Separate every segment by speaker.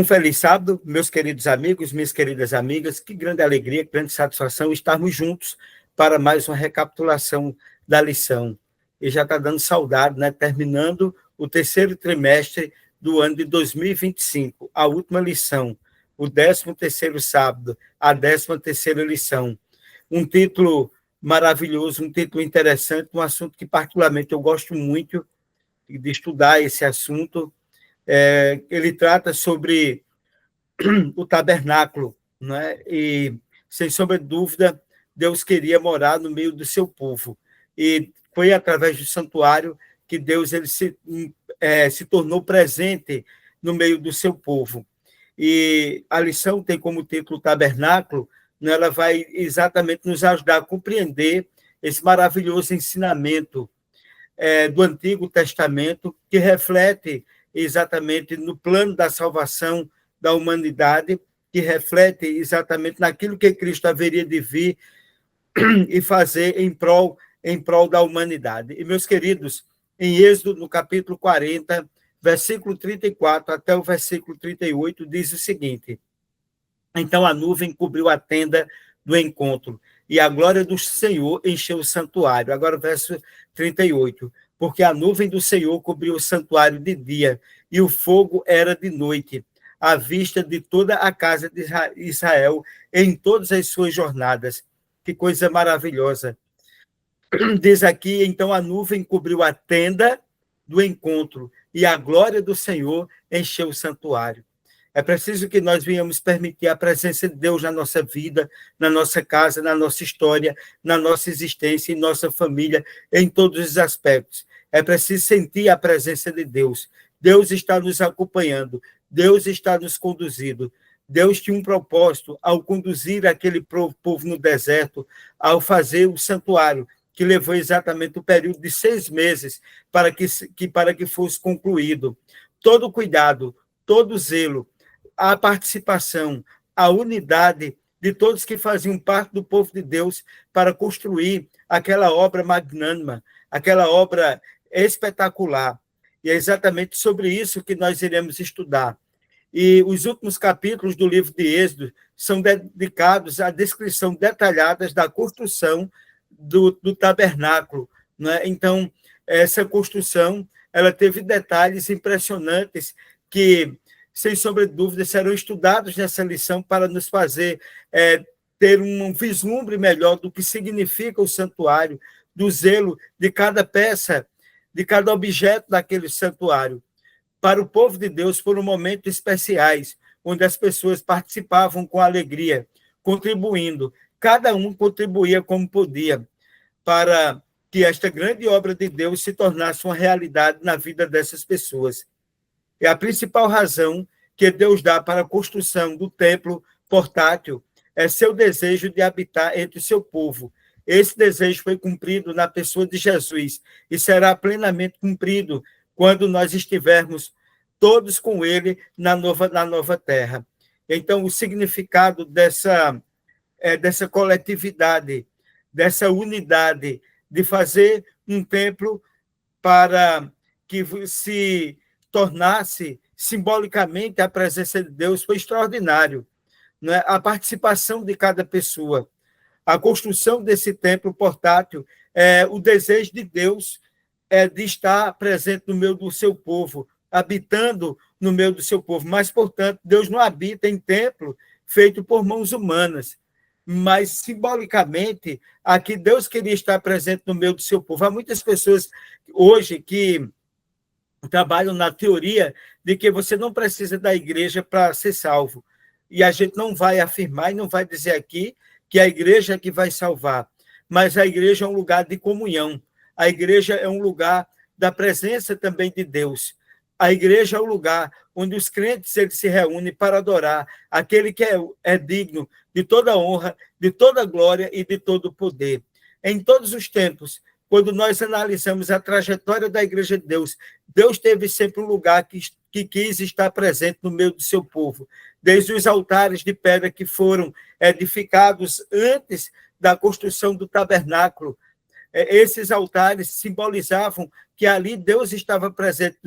Speaker 1: Um feliz sábado, meus queridos amigos, minhas queridas amigas. Que grande alegria, que grande satisfação estarmos juntos para mais uma recapitulação da lição. E já está dando saudade, né? Terminando o terceiro trimestre do ano de 2025, a última lição, o 13º sábado, a 13ª lição. Um título maravilhoso, um título interessante, um assunto que particularmente eu gosto muito de estudar esse assunto. Ele trata sobre o tabernáculo, né? E, sem sombra de dúvida, Deus queria morar no meio do seu povo. E foi através do santuário que Deus se tornou presente no meio do seu povo. E a lição tem como título Tabernáculo, né? Ela vai exatamente nos ajudar a compreender esse maravilhoso ensinamento do Antigo Testamento, que reflete exatamente no plano da salvação da humanidade, que reflete exatamente naquilo que Cristo haveria de vir e fazer em prol da humanidade. E, meus queridos, em Êxodo, no capítulo 40, versículo 34 até o versículo 38, diz o seguinte: Então a nuvem cobriu a tenda do encontro, e a glória do Senhor encheu o santuário. Agora o verso 38. Porque a nuvem do Senhor cobriu o santuário de dia, e o fogo era de noite, à vista de toda a casa de Israel, em todas as suas jornadas. Que coisa maravilhosa. Diz aqui, então a nuvem cobriu a tenda do encontro, e a glória do Senhor encheu o santuário. É preciso que nós venhamos permitir a presença de Deus na nossa vida, na nossa casa, na nossa história, na nossa existência, em nossa família, em todos os aspectos. É preciso sentir a presença de Deus. Deus está nos acompanhando, Deus está nos conduzindo. Deus tinha um propósito ao conduzir aquele povo no deserto, ao fazer o santuário, que levou exatamente o período de 6 meses para que fosse concluído. Todo cuidado, todo zelo, a participação, a unidade de todos que faziam parte do povo de Deus para construir aquela obra magnânima, aquela obra espetacular. E é exatamente sobre isso que nós iremos estudar. E os últimos capítulos do livro de Êxodo são dedicados à descrição detalhada da construção do tabernáculo, né? Então, essa construção ela teve detalhes impressionantes que, sem sombra de dúvida, serão estudados nessa lição para nos fazer ter um vislumbre melhor do que significa o santuário, do zelo de cada peça, de cada objeto daquele santuário. Para o povo de Deus foram momentos especiais, onde as pessoas participavam com alegria, contribuindo. Cada um contribuía como podia, para que esta grande obra de Deus se tornasse uma realidade na vida dessas pessoas. É a principal razão que Deus dá para a construção do templo portátil, é seu desejo de habitar entre o seu povo. Esse desejo foi cumprido na pessoa de Jesus e será plenamente cumprido quando nós estivermos todos com ele na nova terra. Então, o significado dessa coletividade, dessa unidade, de fazer um templo para que se tornasse simbolicamente a presença de Deus, foi extraordinário, né? A participação de cada pessoa, a construção desse templo portátil, o desejo de Deus de estar presente no meio do seu povo, habitando no meio do seu povo. Mas, portanto, Deus não habita em templo feito por mãos humanas, mas, simbolicamente, aqui Deus queria estar presente no meio do seu povo. Há muitas pessoas hoje que trabalham na teoria de que você não precisa da igreja para ser salvo. E a gente não vai afirmar e não vai dizer aqui que a igreja é que vai salvar, mas a igreja é um lugar de comunhão. A igreja é um lugar da presença também de Deus. A igreja é o lugar onde os crentes eles se reúnem para adorar aquele que é digno de toda honra, de toda glória e de todo poder. Em todos os tempos, quando nós analisamos a trajetória da Igreja de Deus, Deus teve sempre um lugar que quis estar presente no meio do seu povo. Desde os altares de pedra que foram edificados antes da construção do tabernáculo, esses altares simbolizavam que ali Deus estava presente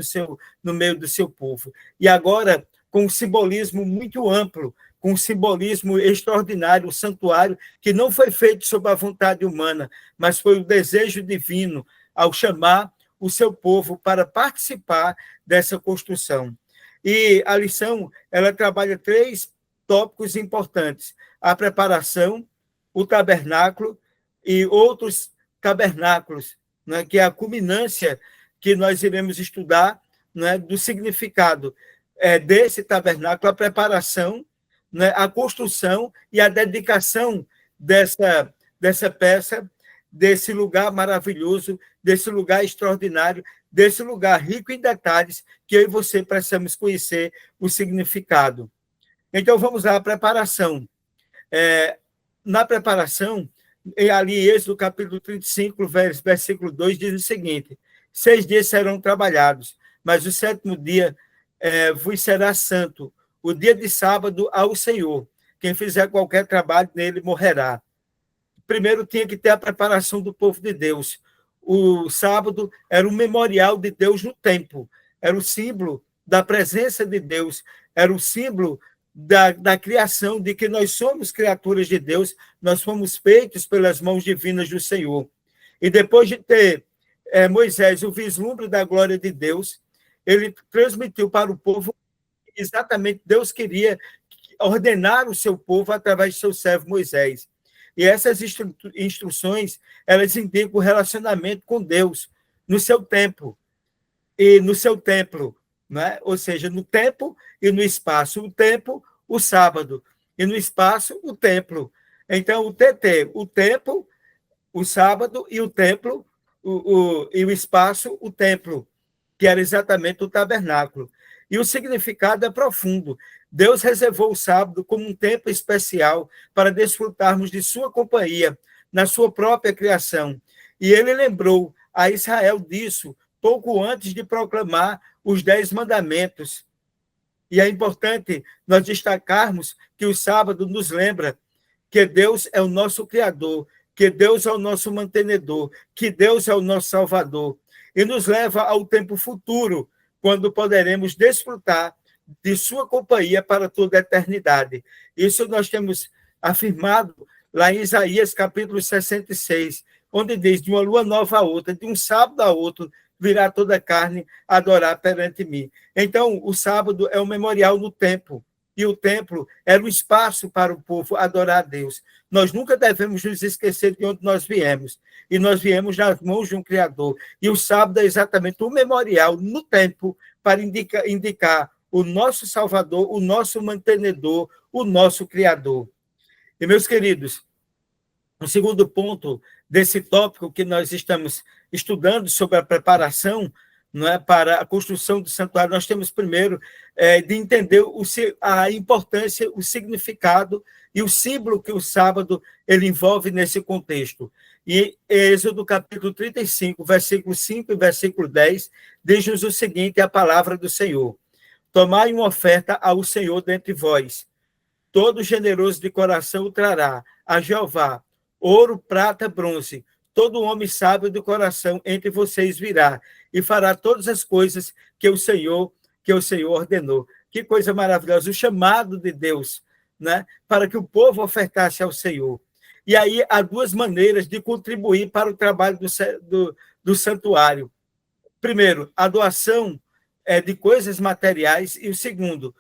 Speaker 1: no meio do seu povo. E agora, com um simbolismo muito amplo, com um simbolismo extraordinário, o santuário, que não foi feito sob a vontade humana, mas foi o desejo divino ao chamar o seu povo para participar dessa construção. E a lição, ela trabalha 3 tópicos importantes: a preparação, o tabernáculo e outros tabernáculos, né, que é a culminância que nós iremos estudar, né, do significado desse tabernáculo, a preparação, né, a construção e a dedicação dessa peça, desse lugar maravilhoso, desse lugar extraordinário, desse lugar rico em detalhes, que eu e você precisamos conhecer o significado. Então, vamos lá, a preparação. Na preparação, ali em Êxodo, capítulo 35, versículo 2, diz o seguinte: 6 dias serão trabalhados, mas o 7º dia vos será santo, o dia de sábado ao Senhor. Quem fizer qualquer trabalho nele morrerá. Primeiro tinha que ter a preparação do povo de Deus. O sábado era o memorial de Deus no templo, era o símbolo da presença de Deus, era o símbolo da criação, de que nós somos criaturas de Deus, nós fomos feitos pelas mãos divinas do Senhor. E depois de ter Moisés o vislumbre da glória de Deus, ele transmitiu para o povo exatamente Deus queria ordenar o seu povo através de seu servo Moisés. E essas instruções, elas indicam o relacionamento com Deus no seu tempo e no seu templo, né? Ou seja, no tempo e no espaço. O tempo, o sábado, e no espaço, o templo. Então, o TT, o tempo, o sábado, e o templo, e o espaço, o templo, que era exatamente o tabernáculo. E o significado é profundo. Deus reservou o sábado como um tempo especial para desfrutarmos de sua companhia na sua própria criação. E ele lembrou a Israel disso pouco antes de proclamar os 10 mandamentos. E é importante nós destacarmos que o sábado nos lembra que Deus é o nosso Criador, que Deus é o nosso mantenedor, que Deus é o nosso Salvador. E nos leva ao tempo futuro, quando poderemos desfrutar de sua companhia para toda a eternidade. Isso nós temos afirmado lá em Isaías, capítulo 66, onde diz: de uma lua nova a outra, de um sábado a outro, virá toda a carne adorar perante mim. Então, o sábado é um memorial no tempo, e o templo era um espaço para o povo adorar a Deus. Nós nunca devemos nos esquecer de onde nós viemos, e nós viemos nas mãos de um Criador. E o sábado é exatamente um memorial no tempo para indicar o nosso Salvador, o nosso mantenedor, o nosso Criador. E, meus queridos, o segundo ponto desse tópico que nós estamos estudando sobre a preparação, não é, para a construção do santuário, nós temos primeiro de entender a importância, o significado e o símbolo que o sábado ele envolve nesse contexto. E Êxodo capítulo 35, versículo 5 e versículo 10, diz-nos o seguinte, a palavra do Senhor: tomai uma oferta ao Senhor dentre vós, todo generoso de coração o trará a Jeová, ouro, prata, bronze, todo homem sábio de coração entre vocês virá e fará todas as coisas que o Senhor ordenou. Que coisa maravilhosa, o chamado de Deus, né, para que o povo ofertasse ao Senhor. E aí há 2 maneiras de contribuir para o trabalho do santuário. Primeiro, a doação de coisas materiais, e o segundo,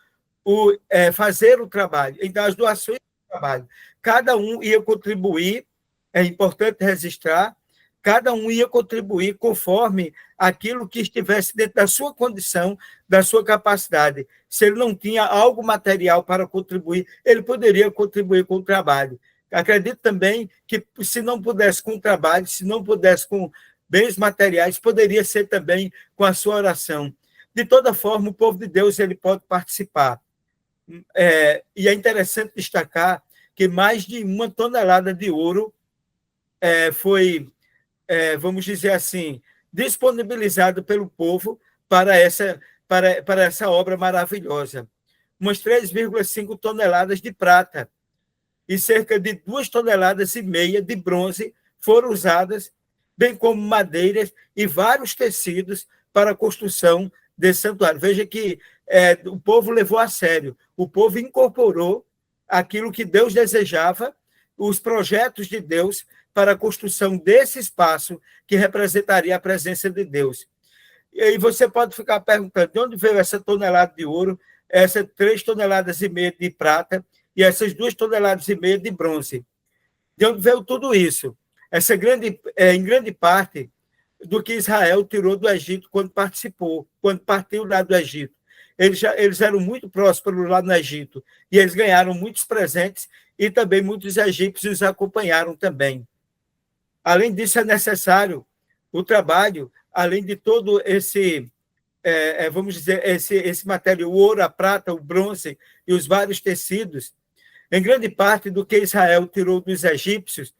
Speaker 1: fazer o trabalho. Então, as doações do trabalho. Cada um ia contribuir, é importante registrar, cada um ia contribuir conforme aquilo que estivesse dentro da sua condição, da sua capacidade. Se ele não tinha algo material para contribuir, ele poderia contribuir com o trabalho. Acredito também que, se não pudesse com o trabalho, se não pudesse com bens materiais, poderia ser também com a sua oração. De toda forma, o povo de Deus ele pode participar. E é interessante destacar que mais de 1 tonelada de ouro foi, vamos dizer assim, disponibilizado pelo povo para essa obra maravilhosa. Umas 3,5 toneladas de prata e cerca de 2,5 toneladas de bronze foram usadas, bem como madeiras e vários tecidos para a construção desse santuário. Veja que o povo levou a sério, o povo incorporou aquilo que Deus desejava, os projetos de Deus para a construção desse espaço que representaria a presença de Deus. E aí você pode ficar perguntando, de onde veio essa tonelada de ouro, essas 3,5 toneladas de prata e essas 2,5 toneladas de bronze? De onde veio tudo isso? Essa em grande parte do que Israel tirou do Egito quando partiu lá do Egito. Eles eram muito prósperos lá no Egito e eles ganharam muitos presentes e também muitos egípcios os acompanharam também. Além disso, é necessário o trabalho, além de todo esse, vamos dizer, esse material, o ouro, a prata, o bronze e os vários tecidos, em grande parte do que Israel tirou dos egípcios,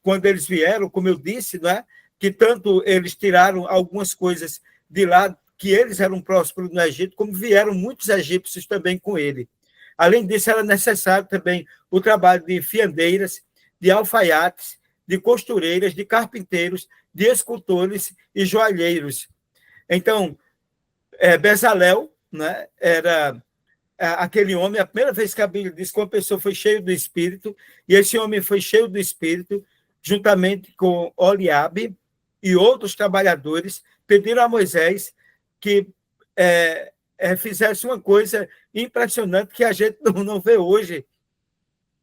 Speaker 1: quando eles vieram, como eu disse, não é? Que tanto eles tiraram algumas coisas de lá, que eles eram prósperos no Egito, como vieram muitos egípcios também com ele. Além disso, era necessário também o trabalho de fiandeiras, de alfaiates, de costureiras, de carpinteiros, de escultores e joalheiros. Então, Bezalel, né, era aquele homem, a primeira vez que a Bíblia diz que uma pessoa foi cheia do Espírito, e esse homem foi cheio do Espírito, juntamente com Oliabe e outros trabalhadores, pediram a Moisés que fizesse uma coisa impressionante que a gente não vê hoje,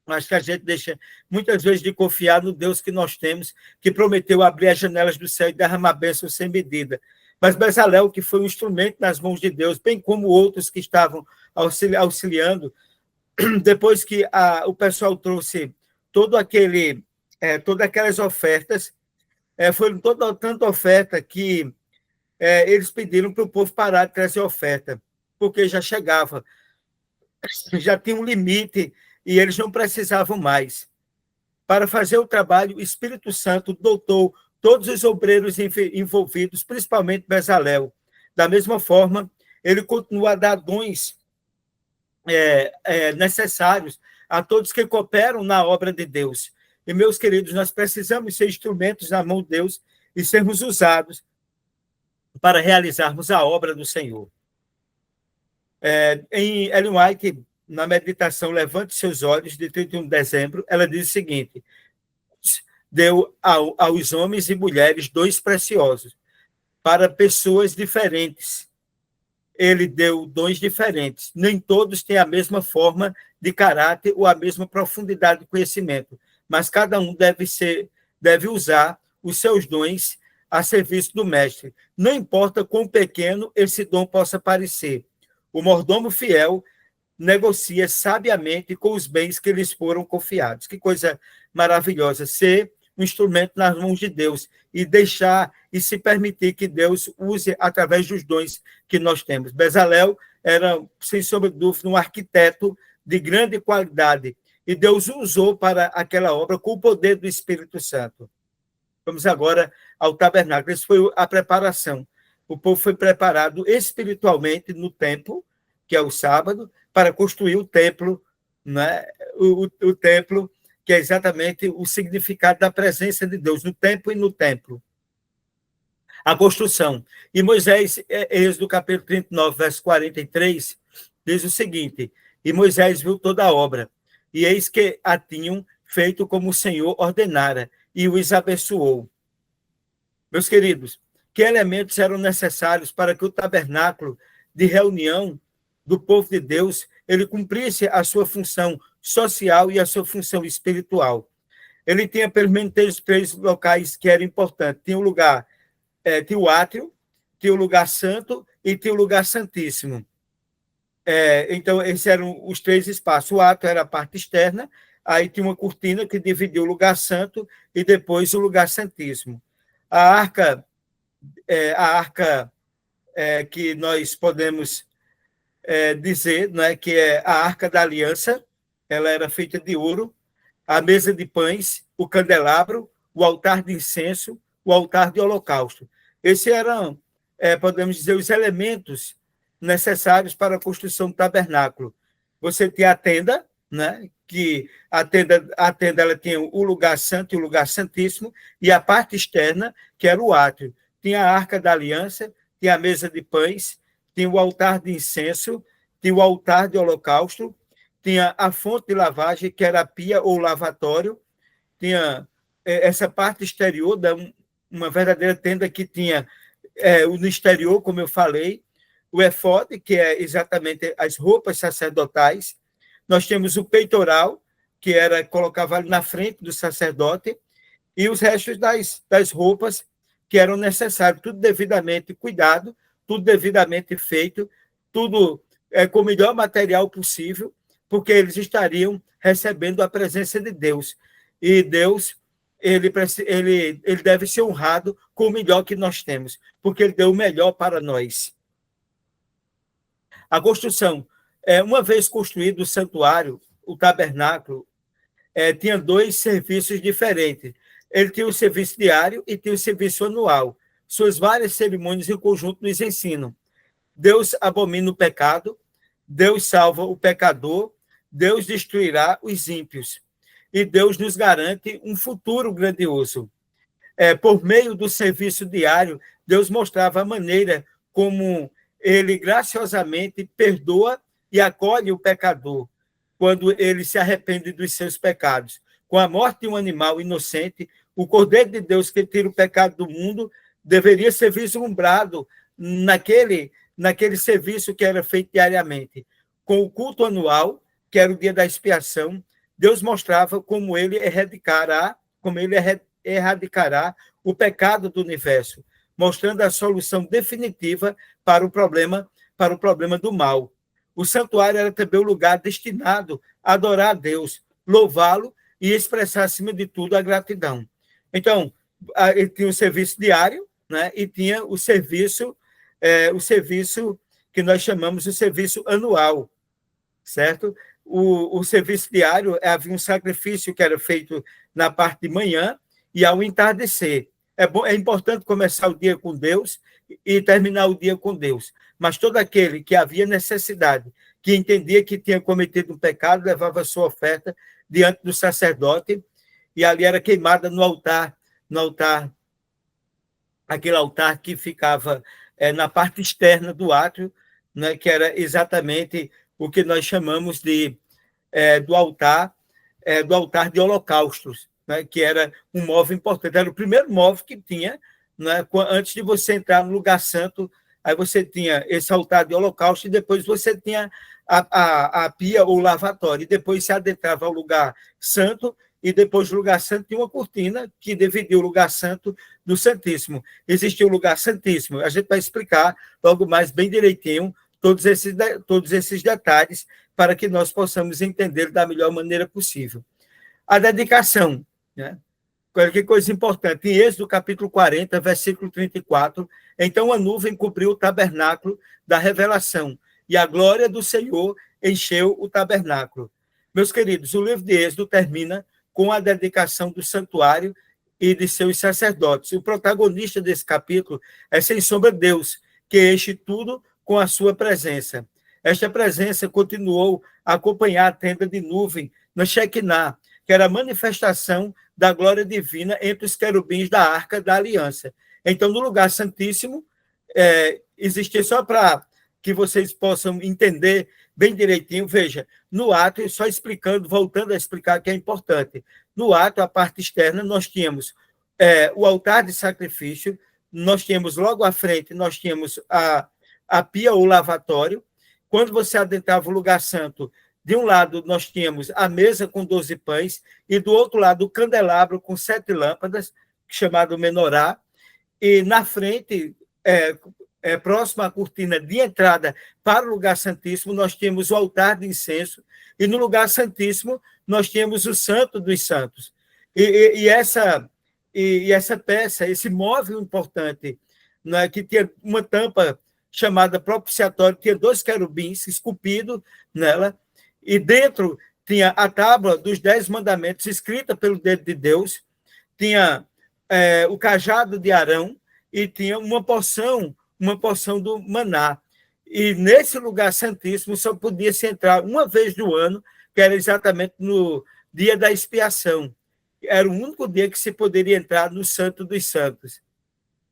Speaker 1: mas que a gente deixa muitas vezes de confiar no Deus que nós temos, que prometeu abrir as janelas do céu e derramar bênçãos sem medida. Mas Bezalel, que foi um instrumento nas mãos de Deus, bem como outros que estavam auxiliando, depois que o pessoal trouxe todas aquelas ofertas, foi tanta oferta que eles pediram para o povo parar de trazer oferta, porque já chegava, já tinha um limite e eles não precisavam mais. Para fazer o trabalho, o Espírito Santo dotou todos os obreiros envolvidos, principalmente Bezalel. Da mesma forma, ele continua a dar dons necessários a todos que cooperam na obra de Deus. E, meus queridos, nós precisamos ser instrumentos na mão de Deus e sermos usados para realizarmos a obra do Senhor. Em Ellen White, na meditação Levante Seus Olhos, de 31 de dezembro, ela diz o seguinte: deu aos homens e mulheres dons preciosos para pessoas diferentes. Ele deu dons diferentes. Nem todos têm a mesma forma de caráter ou a mesma profundidade de conhecimento, mas cada um deve usar os seus dons a serviço do mestre. Não importa quão pequeno esse dom possa parecer. O mordomo fiel negocia sabiamente com os bens que lhes foram confiados. Que coisa maravilhosa, ser um instrumento nas mãos de Deus e deixar e se permitir que Deus use através dos dons que nós temos. Bezalel era, sem sombra de dúvida, um arquiteto de grande qualidade e Deus o usou para aquela obra com o poder do Espírito Santo. Vamos agora ao tabernáculo. Essa foi a preparação. O povo foi preparado espiritualmente no templo, que é o sábado, para construir o templo, né? o templo, que é exatamente o significado da presença de Deus no tempo e no templo. A construção. E Moisés, Êxodo capítulo 39, verso 43, diz o seguinte: e Moisés viu toda a obra, e eis que a tinham feito como o Senhor ordenara, e os abençoou. Meus queridos, que elementos eram necessários para que o tabernáculo de reunião do povo de Deus ele cumprisse a sua função social e a sua função espiritual? Ele tinha pelo menos três locais que eram importantes. Tinha o lugar, tinha o átrio, tinha o lugar santo e tinha o lugar santíssimo. Então, esses eram os 3 espaços. O átrio era a parte externa, aí tinha uma cortina que dividia o lugar santo e depois o lugar santíssimo. A arca que nós podemos dizer, né, que é a Arca da Aliança, ela era feita de ouro, a mesa de pães, o candelabro, o altar de incenso, o altar de holocausto. Esses eram, podemos dizer, os elementos necessários para a construção do tabernáculo. Você tem a tenda, né, que a tenda ela tinha o lugar santo e o lugar santíssimo, e a parte externa, que era o átrio. Tinha a Arca da Aliança, tinha a mesa de pães, tinha o altar de incenso, tinha o altar de holocausto, tinha a fonte de lavagem, que era a pia ou lavatório, tinha essa parte exterior, uma verdadeira tenda que tinha no exterior, como eu falei, o efode, que é exatamente as roupas sacerdotais. Nós temos o peitoral, que era colocava ali na frente do sacerdote, e os restos das roupas que eram necessários, tudo devidamente cuidado, tudo devidamente feito, tudo com o melhor material possível, porque eles estariam recebendo a presença de Deus. E Deus, ele deve ser honrado com o melhor que nós temos, porque ele deu o melhor para nós. A construção, uma vez construído o santuário, o tabernáculo, tinha dois serviços diferentes. Ele tinha o serviço diário e tinha o serviço anual. Suas várias cerimônias em conjunto nos ensinam. Deus abomina o pecado, Deus salva o pecador, Deus destruirá os ímpios. E Deus nos garante um futuro grandioso. Por meio do serviço diário, Deus mostrava a maneira como ele graciosamente perdoa e acolhe o pecador quando ele se arrepende dos seus pecados. Com a morte de um animal inocente, o Cordeiro de Deus que tira o pecado do mundo deveria ser vislumbrado naquele serviço que era feito diariamente. Com o culto anual, que era o dia da expiação, Deus mostrava como ele erradicará o pecado do universo, mostrando a solução definitiva para o problema do mal. O santuário era também o lugar destinado a adorar a Deus, louvá-lo e expressar, acima de tudo, a gratidão. Então, ele tinha o serviço diário, né, e tinha o serviço que nós chamamos de serviço anual, certo? O serviço diário, havia um sacrifício que era feito na parte de manhã e ao entardecer. É importante começar o dia com Deus e terminar o dia com Deus. Mas todo aquele que havia necessidade, que entendia que tinha cometido um pecado, levava a sua oferta diante do sacerdote e ali era queimada no altar, aquele altar que ficava na parte externa do átrio, né, que era exatamente o que nós chamamos do altar de holocaustos, né, que era um móvel importante. Era o primeiro móvel que tinha, né, antes de você entrar no lugar santo. Aí você tinha esse altar de holocausto e depois você tinha a pia ou lavatório. E depois se adentrava ao lugar santo e depois do lugar santo tinha uma cortina que dividia o lugar santo do Santíssimo. Existia o lugar santíssimo. A gente vai explicar logo mais bem direitinho todos esses detalhes para que nós possamos entender da melhor maneira possível. A dedicação, né? Que coisa importante. Em Êxodo, capítulo 40, versículo 34, então a nuvem cobriu o tabernáculo da revelação, e a glória do Senhor encheu o tabernáculo. Meus queridos, o livro de Êxodo termina com a dedicação do santuário e de seus sacerdotes. O protagonista desse capítulo é, sem sombra, Deus, que enche tudo com a sua presença. Esta presença continuou a acompanhar a tenda de nuvem na Shekinah, que era a manifestação da glória divina entre os querubins da Arca da Aliança. Então, no lugar santíssimo, existia, só para que vocês possam entender bem direitinho, veja, no átrio, só explicando, voltando a explicar que é importante, no átrio, a parte externa, nós tínhamos o altar de sacrifício, nós tínhamos logo à frente, nós tínhamos a pia ou lavatório. Quando você adentrava o lugar santo, de um lado nós tínhamos a mesa com 12 pães e do outro lado o candelabro com 7 lâmpadas, chamado menorá, e na frente, próximo à cortina de entrada para o lugar santíssimo, nós tínhamos o altar de incenso e no lugar santíssimo nós tínhamos o santo dos santos. E essa peça, esse móvel importante, né, que tinha uma tampa chamada propiciatório, tinha 2 querubins esculpidos nela, e dentro tinha a tábua dos 10 mandamentos, escrita pelo dedo de Deus, tinha o cajado de Arão, e tinha uma porção do maná. E nesse lugar santíssimo só podia se entrar uma vez no ano, que era exatamente no dia da expiação. Era o único dia que se poderia entrar no Santo dos Santos.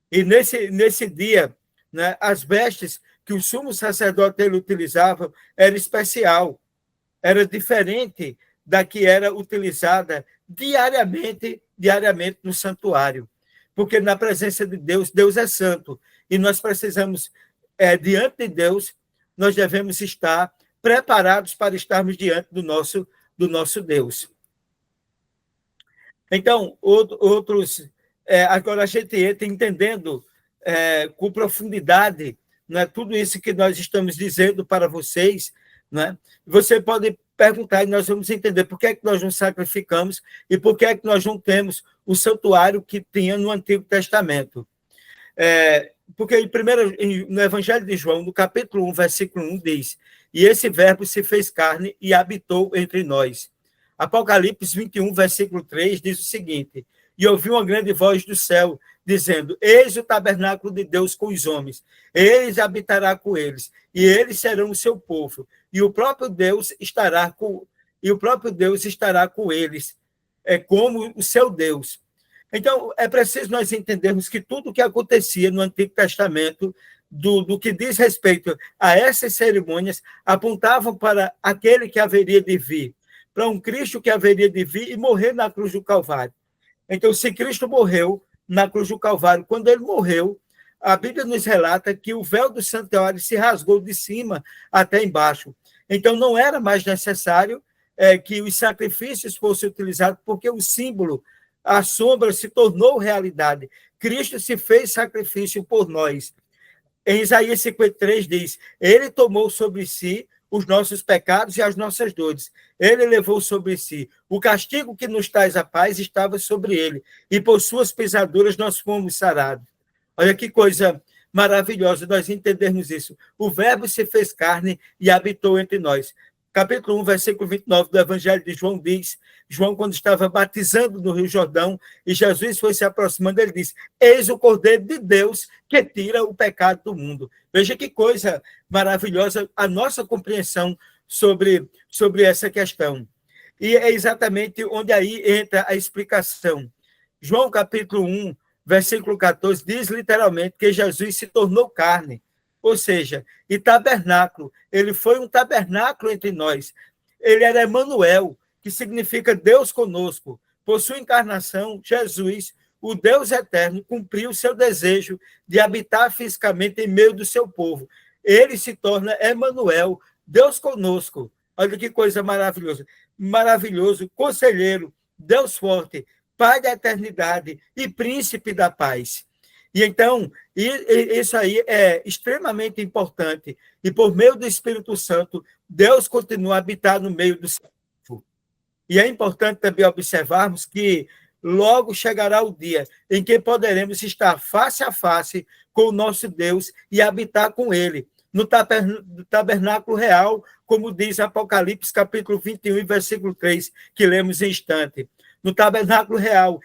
Speaker 1: E nesse dia, né, as vestes que o sumo sacerdote ele utilizava era especial, era diferente da que era utilizada diariamente no santuário. Porque na presença de Deus, Deus é santo, e nós precisamos, diante de Deus, nós devemos estar preparados para estarmos diante do nosso Deus. Então, agora a gente entra entendendo com profundidade, né, tudo isso que nós estamos dizendo para vocês, né? Você pode perguntar e nós vamos entender por que é que nós não sacrificamos e por que é que nós não temos o santuário que tinha no Antigo Testamento. Porque no Evangelho de João, no capítulo 1, versículo 1, diz: e esse verbo se fez carne e habitou entre nós. Apocalipse 21, versículo 3, diz o seguinte: e ouvi uma grande voz do céu, dizendo: eis o tabernáculo de Deus com os homens, eles habitará com eles, e eles serão o seu povo, e o próprio Deus estará com eles, como o seu Deus. Então, é preciso nós entendermos que tudo o que acontecia no Antigo Testamento, do que diz respeito a essas cerimônias, apontavam para aquele que haveria de vir, para um Cristo que haveria de vir e morrer na cruz do Calvário. Então, se Cristo morreu na cruz do Calvário, quando ele morreu, a Bíblia nos relata que o véu do santuário se rasgou de cima até embaixo. Então, não era mais necessário que os sacrifícios fossem utilizados, porque o símbolo, a sombra, se tornou realidade. Cristo se fez sacrifício por nós. Em Isaías 53 diz: ele tomou sobre si os nossos pecados e as nossas dores. Ele levou sobre si o castigo que nos traz a paz, estava sobre ele, e por suas pisaduras nós fomos sarados. Olha que coisa maravilhosa nós entendermos isso. O verbo se fez carne e habitou entre nós. Capítulo 1, versículo 29 do Evangelho de João diz: João, quando estava batizando no Rio Jordão, e Jesus foi se aproximando, ele disse: eis o Cordeiro de Deus que tira o pecado do mundo. Veja que coisa maravilhosa a nossa compreensão sobre essa questão. E é exatamente onde aí entra a explicação. João, capítulo 1, versículo 14, diz literalmente que Jesus se tornou carne. Ou seja, e tabernáculo, ele foi um tabernáculo entre nós. Ele era Emanuel, que significa Deus conosco. Por sua encarnação, Jesus, o Deus eterno, cumpriu o seu desejo de habitar fisicamente em meio do seu povo. Ele se torna Emanuel, Deus conosco. Olha que coisa maravilhosa. Maravilhoso, conselheiro, Deus forte, Pai da eternidade e príncipe da paz. E então, isso aí é extremamente importante. E por meio do Espírito Santo, Deus continua a habitar no meio do seu povo. E é importante também observarmos que logo chegará o dia em que poderemos estar face a face com o nosso Deus e habitar com ele, no tabernáculo real, como diz Apocalipse, capítulo 21, versículo 3, que lemos em instante. No tabernáculo real,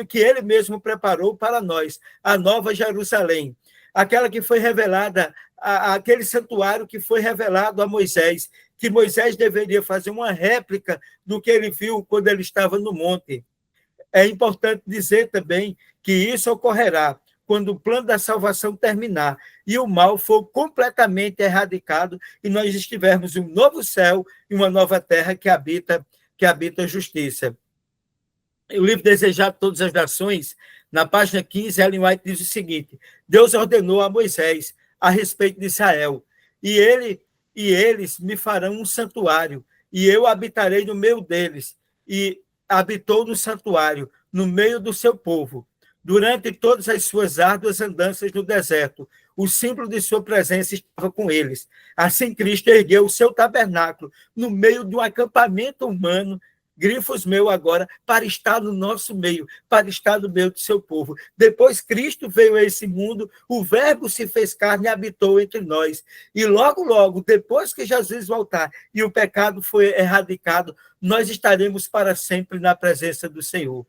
Speaker 1: que ele mesmo preparou para nós, a nova Jerusalém, aquela que foi revelada, aquele santuário que foi revelado a Moisés, que Moisés deveria fazer uma réplica do que ele viu quando ele estava no monte. É importante dizer também que isso ocorrerá quando o plano da salvação terminar e o mal for completamente erradicado e nós estivermos em um novo céu e uma nova terra que habita a justiça. O livro Desejado de Todas as Nações, na página 15, Ellen White diz o seguinte: Deus ordenou a Moisés a respeito de Israel, e eles me farão um santuário, e eu habitarei no meio deles, e habitou no santuário, no meio do seu povo, durante todas as suas árduas andanças no deserto. O símbolo de sua presença estava com eles. Assim, Cristo ergueu o seu tabernáculo no meio de um acampamento humano, grifos meu agora, para estar no nosso meio, para estar no meio do seu povo. Depois Cristo veio a esse mundo, o verbo se fez carne e habitou entre nós. E logo, logo, depois que Jesus voltar e o pecado foi erradicado, nós estaremos para sempre na presença do Senhor.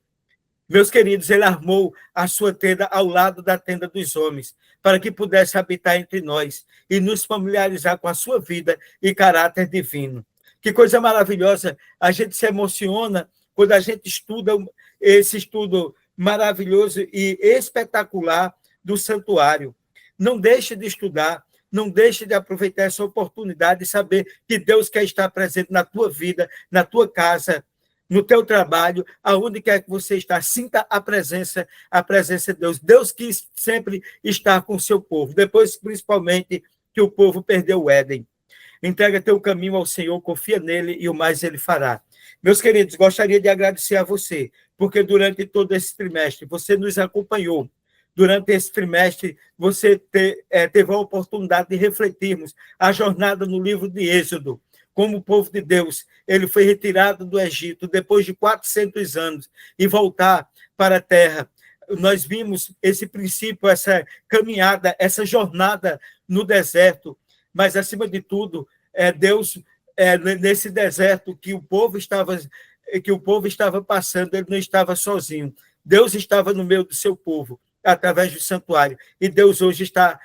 Speaker 1: Meus queridos, ele armou a sua tenda ao lado da tenda dos homens, para que pudesse habitar entre nós e nos familiarizar com a sua vida e caráter divino. Que coisa maravilhosa, a gente se emociona quando a gente estuda esse estudo maravilhoso e espetacular do santuário. Não deixe de estudar, não deixe de aproveitar essa oportunidade e saber que Deus quer estar presente na tua vida, na tua casa, no teu trabalho, aonde quer que você está, sinta a presença de Deus. Deus quis sempre estar com o seu povo, depois, principalmente, que o povo perdeu o Éden. Entrega teu caminho ao Senhor, confia nele e o mais ele fará. Meus queridos, gostaria de agradecer a você, porque durante todo esse trimestre você nos acompanhou. Durante esse trimestre, você teve a oportunidade de refletirmos a jornada no livro de Êxodo, como o povo de Deus, ele foi retirado do Egito depois de 400 anos e voltar para a terra. Nós vimos esse princípio, essa caminhada, essa jornada no deserto, mas, acima de tudo, Deus, nesse deserto que o povo estava passando, ele não estava sozinho. Deus estava no meio do seu povo, através do santuário. E Deus hoje está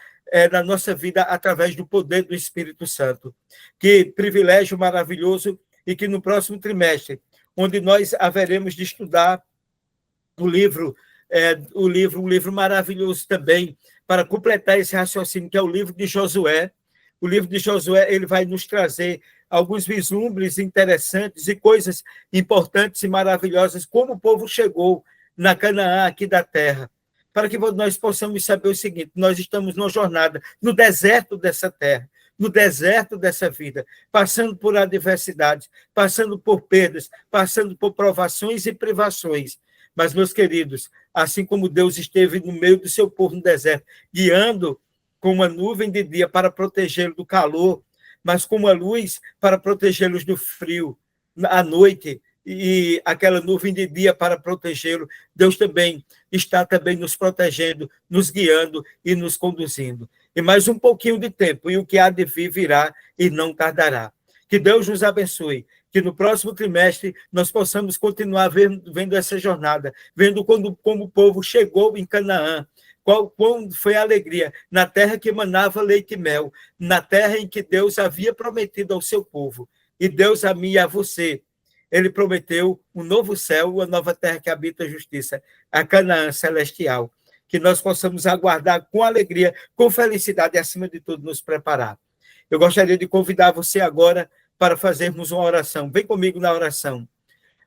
Speaker 1: na nossa vida através do poder do Espírito Santo. Que privilégio maravilhoso, e que no próximo trimestre, onde nós haveremos de estudar um livro maravilhoso também, para completar esse raciocínio, que é o livro de Josué. O livro de Josué, ele vai nos trazer alguns vislumbres interessantes e coisas importantes e maravilhosas, como o povo chegou na Canaã aqui da terra, para que nós possamos saber o seguinte: nós estamos numa jornada no deserto dessa terra, no deserto dessa vida, passando por adversidades, passando por perdas, passando por provações e privações. Mas, meus queridos, assim como Deus esteve no meio do seu povo no deserto, guiando com uma nuvem de dia para protegê-los do calor, mas com uma luz para protegê-los do frio à noite, e aquela nuvem de dia para protegê-lo, Deus também está nos protegendo, nos guiando e nos conduzindo. E mais um pouquinho de tempo, e o que há de vir virá e não tardará. Que Deus nos abençoe, que no próximo trimestre nós possamos continuar vendo essa jornada, vendo como o povo chegou em Canaã, quando foi a alegria, na terra que emanava leite e mel, na terra em que Deus havia prometido ao seu povo. E Deus, a mim e a você, ele prometeu um novo céu, uma nova terra que habita a justiça, a Canaã celestial. Que nós possamos aguardar com alegria, com felicidade e, acima de tudo, nos preparar. Eu gostaria de convidar você agora para fazermos uma oração. Vem comigo na oração.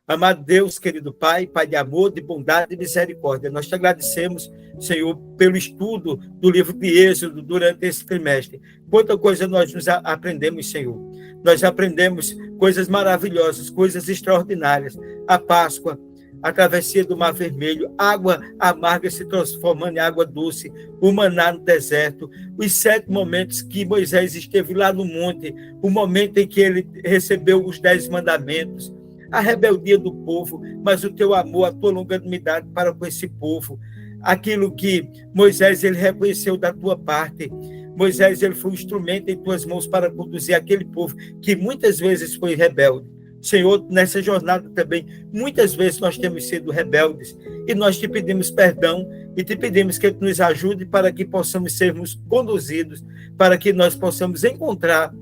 Speaker 1: Amado Deus, querido Pai, Pai de amor, de bondade e misericórdia, nós te agradecemos, Senhor, pelo estudo do livro de Êxodo durante esse trimestre. Quanta coisa nós aprendemos, Senhor. Nós aprendemos coisas maravilhosas, coisas extraordinárias. A Páscoa, a travessia do Mar Vermelho, água amarga se transformando em água doce, o maná no deserto, os 7 momentos que Moisés esteve lá no monte, o momento em que ele recebeu os 10 mandamentos, a rebeldia do povo, mas o teu amor, a tua longanimidade para com esse povo, aquilo que Moisés ele reconheceu da tua parte. Moisés ele foi um instrumento em tuas mãos para conduzir aquele povo que muitas vezes foi rebelde. Senhor, nessa jornada também, muitas vezes nós temos sido rebeldes e nós te pedimos perdão e te pedimos que tu nos ajude para que possamos sermos conduzidos, para que nós possamos encontrar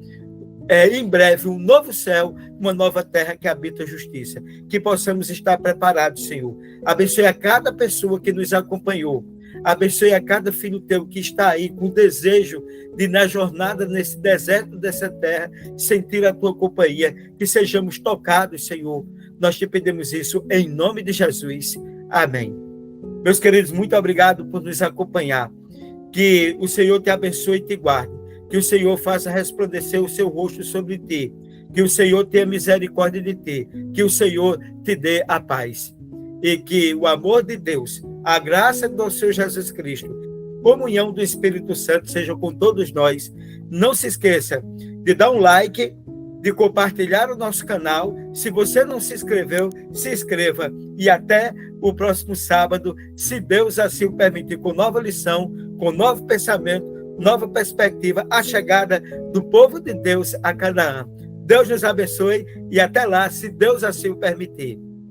Speaker 1: em breve um novo céu, uma nova terra que habita a justiça. Que possamos estar preparados, Senhor. Abençoe a cada pessoa que nos acompanhou. Abençoe a cada filho teu que está aí com o desejo de, na jornada, nesse deserto dessa terra, sentir a tua companhia, que sejamos tocados, Senhor. Nós te pedimos isso em nome de Jesus. Amém. Meus queridos, muito obrigado por nos acompanhar. Que o Senhor te abençoe e te guarde. Que o Senhor faça resplandecer o seu rosto sobre ti. Que o Senhor tenha misericórdia de ti. Que o Senhor te dê a paz. E que o amor de Deus, a graça do Senhor Jesus Cristo, comunhão do Espírito Santo seja com todos nós. Não se esqueça de dar um like, de compartilhar o nosso canal. Se você não se inscreveu, se inscreva. E até o próximo sábado, se Deus assim o permitir, com nova lição, com novo pensamento, nova perspectiva, a chegada do povo de Deus a Canaã. Deus nos abençoe e até lá, se Deus assim o permitir.